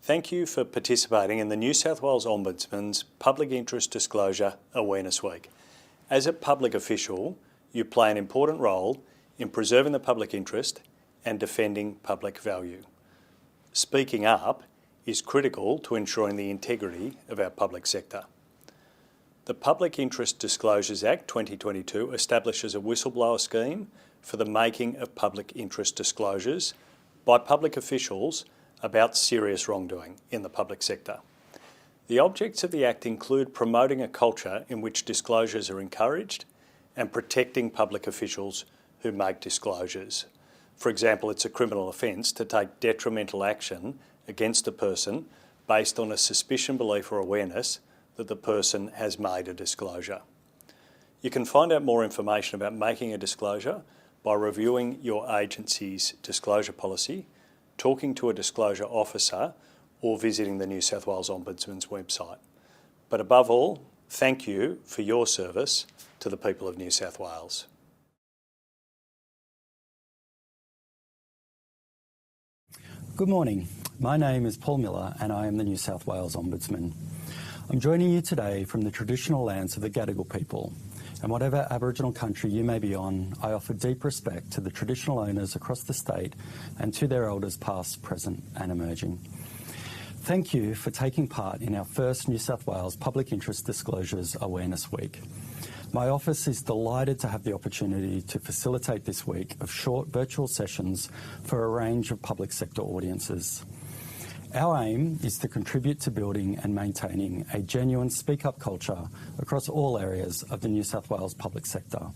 Thank you for participating in the New South Wales Ombudsman's Public Interest Disclosure Awareness Week. As a public official, you play an important role in preserving the public interest and defending public value. Speaking up is critical to ensuring the integrity of our public sector. The Public Interest Disclosures Act 2022 establishes a whistleblower scheme for the making of public interest disclosures by public officials about serious wrongdoing in the public sector. The objects of the Act include promoting a culture in which disclosures are encouraged and protecting public officials who make disclosures. For example, it's a criminal offence to take detrimental action against a person based on a suspicion, belief or awareness that the person has made a disclosure. You can find out more information about making a disclosure by reviewing your agency's disclosure policy, talking to a disclosure officer or visiting the New South Wales Ombudsman's website. But above all, thank you for your service to the people of New South Wales. Good morning. My name is Paul Miller and I am the New South Wales Ombudsman. I'm joining you today from the traditional lands of the Gadigal people, and whatever Aboriginal country you may be on, I offer deep respect to the traditional owners across the state and to their elders past, present and emerging. Thank you for taking part in our first New South Wales Public Interest Disclosures Awareness Week. My office is delighted to have the opportunity to facilitate this week of short virtual sessions for a range of public sector audiences. Our aim is to contribute to building and maintaining a genuine speak-up culture across all areas of the New South Wales public sector.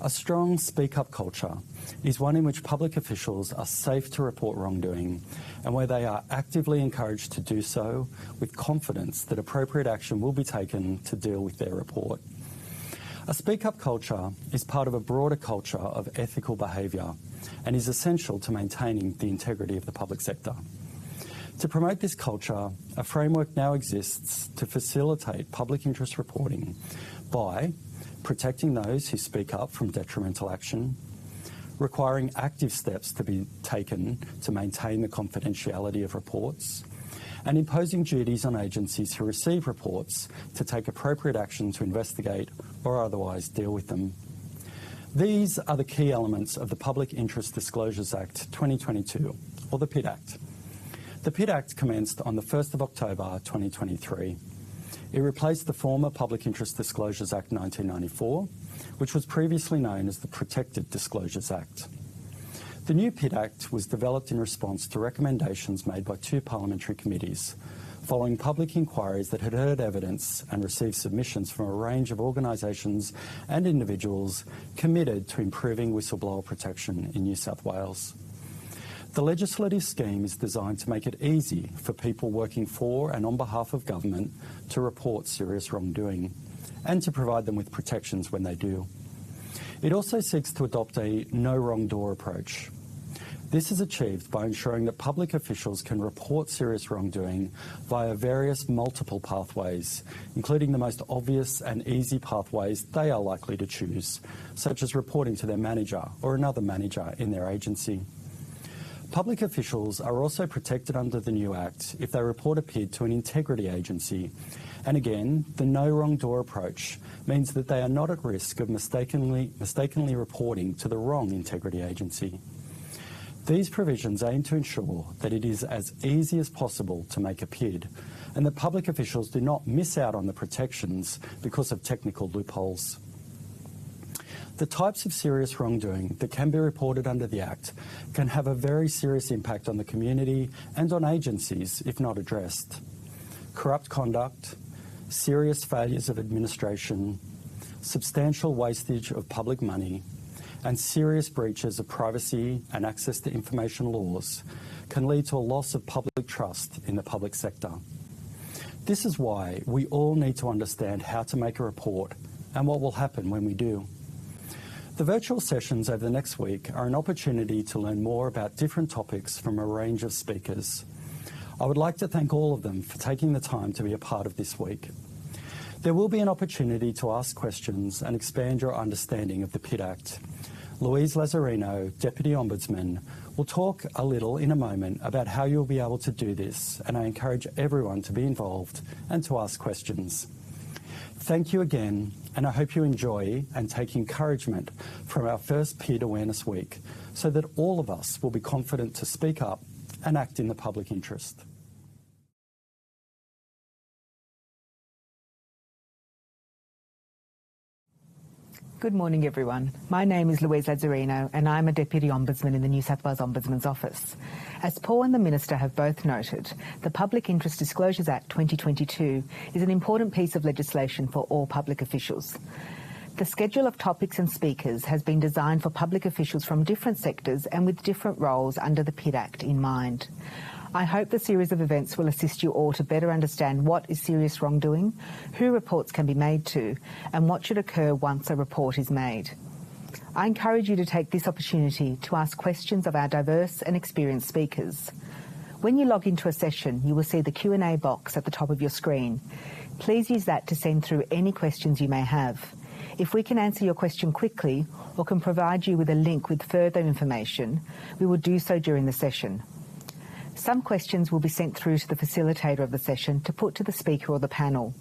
A strong speak-up culture is one in which public officials are safe to report wrongdoing and where they are actively encouraged to do so with confidence that appropriate action will be taken to deal with their report. A speak-up culture is part of a broader culture of ethical behaviour and is essential to maintaining the integrity of the public sector. To promote this culture, a framework now exists to facilitate public interest reporting by protecting those who speak up from detrimental action, requiring active steps to be taken to maintain the confidentiality of reports, and imposing duties on agencies who receive reports to take appropriate action to investigate or otherwise deal with them. These are the key elements of the Public Interest Disclosures Act 2022, or the PID Act. The PID Act commenced on the 1st of October 2023. It replaced the former Public Interest Disclosures Act 1994, which was previously known as the Protected Disclosures Act. The new PID Act was developed in response to recommendations made by two parliamentary committees, following public inquiries that had heard evidence and received submissions from a range of organisations and individuals committed to improving whistleblower protection in New South Wales. The legislative scheme is designed to make it easy for people working for and on behalf of government to report serious wrongdoing and to provide them with protections when they do. It also seeks to adopt a no wrong door approach. This is achieved by ensuring that public officials can report serious wrongdoing via various multiple pathways, including the most obvious and easy pathways they are likely to choose, such as reporting to their manager or another manager in their agency. Public officials are also protected under the new Act if they report a PID to an integrity agency. And again, the no wrong door approach means that they are not at risk of mistakenly reporting to the wrong integrity agency. These provisions aim to ensure that it is as easy as possible to make a PID and that public officials do not miss out on the protections because of technical loopholes. The types of serious wrongdoing that can be reported under the Act can have a very serious impact on the community and on agencies if not addressed. Corrupt conduct, serious failures of administration, substantial wastage of public money, and serious breaches of privacy and access to information laws can lead to a loss of public trust in the public sector. This is why we all need to understand how to make a report and what will happen when we do. The virtual sessions over the next week are an opportunity to learn more about different topics from a range of speakers. I would like to thank all of them for taking the time to be a part of this week. There will be an opportunity to ask questions and expand your understanding of the PID Act. Louise Lazzarino, Deputy Ombudsman, will talk a little in a moment about how you'll be able to do this, and I encourage everyone to be involved and to ask questions. Thank you again, and I hope you enjoy and take encouragement from our first PID Awareness Week so that all of us will be confident to speak up and act in the public interest. Good morning, everyone. My name is Louise Lazzarino and I'm a Deputy Ombudsman in the New South Wales Ombudsman's Office. As Paul and the Minister have both noted, the Public Interest Disclosures Act 2022 is an important piece of legislation for all public officials. The schedule of topics and speakers has been designed for public officials from different sectors and with different roles under the PID Act in mind. I hope the series of events will assist you all to better understand what is serious wrongdoing, who reports can be made to, and what should occur once a report is made. I encourage you to take this opportunity to ask questions of our diverse and experienced speakers. When you log into a session, you will see the Q&A box at the top of your screen. Please use that to send through any questions you may have. If we can answer your question quickly or can provide you with a link with further information, we will do so during the session. Some questions will be sent through to the facilitator of the session to put to the speaker or the panel.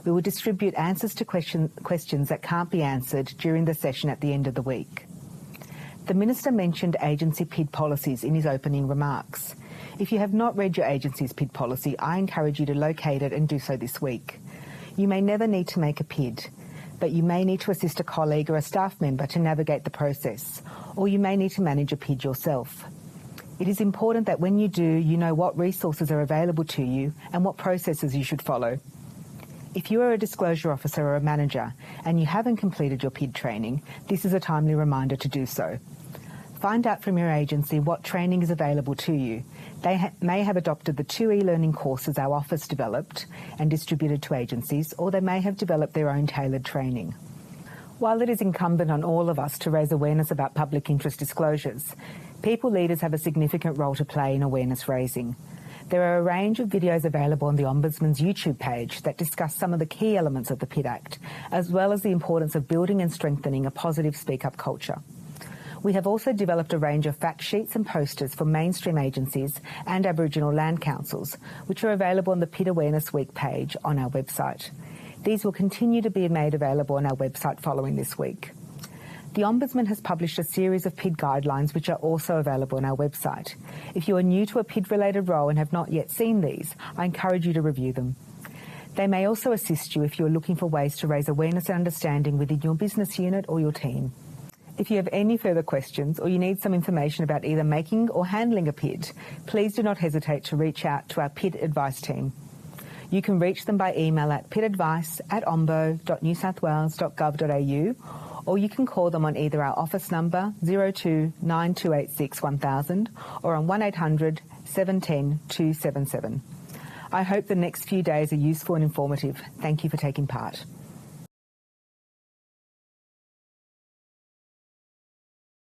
We will distribute answers to questions that can't be answered during the session at the end of the week. The Minister mentioned agency PID policies in his opening remarks. If you have not read your agency's PID policy, I encourage you to locate it and do so this week. You may never need to make a PID, but you may need to assist a colleague or a staff member to navigate the process, or you may need to manage a PID yourself. It is important that when you do, you know what resources are available to you and what processes you should follow. If you are a disclosure officer or a manager and you haven't completed your PID training, this is a timely reminder to do so. Find out from your agency what training is available to you. They may have adopted the 2 e-learning courses our office developed and distributed to agencies, or they may have developed their own tailored training. While it is incumbent on all of us to raise awareness about public interest disclosures, people leaders have a significant role to play in awareness raising. There are a range of videos available on the Ombudsman's YouTube page that discuss some of the key elements of the PID Act, as well as the importance of building and strengthening a positive speak-up culture. We have also developed a range of fact sheets and posters for mainstream agencies and Aboriginal land councils, which are available on the PID Awareness Week page on our website. These will continue to be made available on our website following this week. The Ombudsman has published a series of PID guidelines which are also available on our website. If you are new to a PID-related role and have not yet seen these, I encourage you to review them. They may also assist you if you are looking for ways to raise awareness and understanding within your business unit or your team. If you have any further questions or you need some information about either making or handling a PID, please do not hesitate to reach out to our PID advice team. You can reach them by email at pidadvice@ombo.newsouthwales.gov.au, or you can call them on either our office number 02 9286 1000 or on 1800 710 277. I hope the next few days are useful and informative. Thank you for taking part.